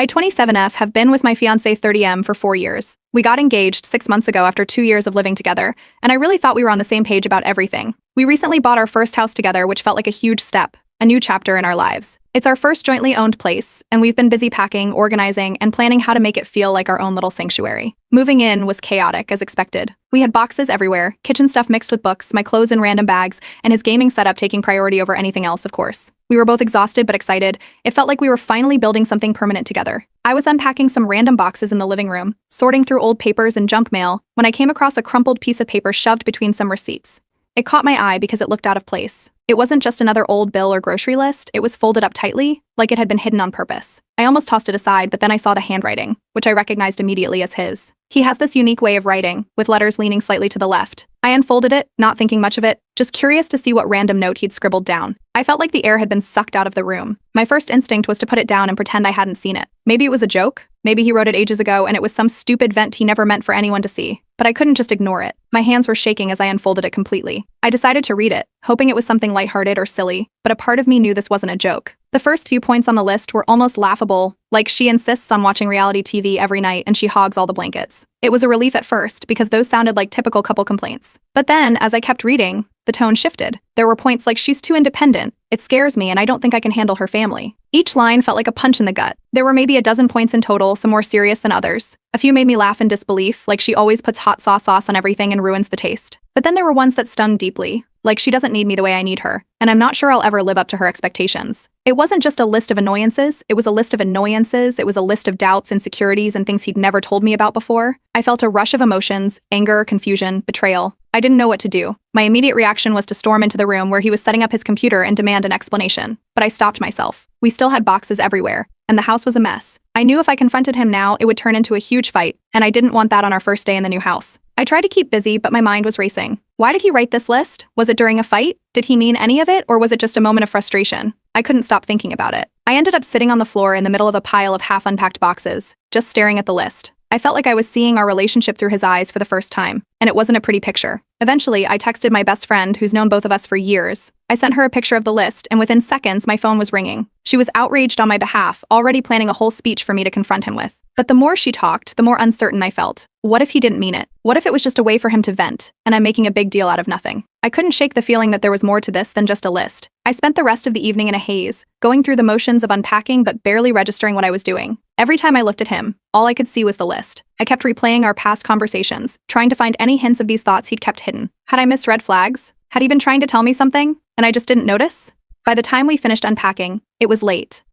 I, 27F, have been with my fiancé 30M for 4 years. We got engaged 6 months ago after 2 years of living together, and I really thought we were on the same page about everything. We recently bought our first house together, which felt like a huge step, a new chapter in our lives. It's our first jointly owned place, and we've been busy packing, organizing, and planning how to make it feel like our own little sanctuary. Moving in was chaotic, as expected. We had boxes everywhere, kitchen stuff mixed with books, my clothes in random bags, and his gaming setup taking priority over anything else, of course. We were both exhausted but excited. It felt like we were finally building something permanent together. I was unpacking some random boxes in the living room, sorting through old papers and junk mail, when I came across a crumpled piece of paper shoved between some receipts. It caught my eye because it looked out of place. It wasn't just another old bill or grocery list, it was folded up tightly, like it had been hidden on purpose. I almost tossed it aside, but then I saw the handwriting, which I recognized immediately as his. He has this unique way of writing, with letters leaning slightly to the left. I unfolded it, not thinking much of it, just curious to see what random note he'd scribbled down. I felt like the air had been sucked out of the room. My first instinct was to put it down and pretend I hadn't seen it. Maybe it was a joke. Maybe he wrote it ages ago and it was some stupid vent he never meant for anyone to see. But I couldn't just ignore it. My hands were shaking as I unfolded it completely. I decided to read it, hoping it was something lighthearted or silly, but a part of me knew this wasn't a joke. The first few points on the list were almost laughable, like she insists on watching reality TV every night and she hogs all the blankets. It was a relief at first because those sounded like typical couple complaints. But then, as I kept reading, the tone shifted. There were points like she's too independent, it scares me and I don't think I can handle her family. Each line felt like a punch in the gut. There were maybe a dozen points in total, some more serious than others. A few made me laugh in disbelief, like she always puts hot sauce on everything and ruins the taste. But then there were ones that stung deeply, like she doesn't need me the way I need her, and I'm not sure I'll ever live up to her expectations. It wasn't just a list of annoyances, it was a list of annoyances, it was a list of doubts, insecurities, and things he'd never told me about before. I felt a rush of emotions, anger, confusion, betrayal. I didn't know what to do. My immediate reaction was to storm into the room where he was setting up his computer and demand an explanation. But I stopped myself. We still had boxes everywhere, and the house was a mess. I knew if I confronted him now, it would turn into a huge fight, and I didn't want that on our first day in the new house. I tried to keep busy, but my mind was racing. Why did he write this list? Was it during a fight? Did he mean any of it, or was it just a moment of frustration? I couldn't stop thinking about it. I ended up sitting on the floor in the middle of a pile of half-unpacked boxes, just staring at the list. I felt like I was seeing our relationship through his eyes for the first time, and it wasn't a pretty picture. Eventually, I texted my best friend, who's known both of us for years. I sent her a picture of the list, and within seconds, my phone was ringing. She was outraged on my behalf, already planning a whole speech for me to confront him with. But the more she talked, the more uncertain I felt. What if he didn't mean it? What if it was just a way for him to vent, and I'm making a big deal out of nothing? I couldn't shake the feeling that there was more to this than just a list. I spent the rest of the evening in a haze, going through the motions of unpacking but barely registering what I was doing. Every time I looked at him, all I could see was the list. I kept replaying our past conversations, trying to find any hints of these thoughts he'd kept hidden. Had I missed red flags? Had he been trying to tell me something, and I just didn't notice? By the time we finished unpacking, it was late.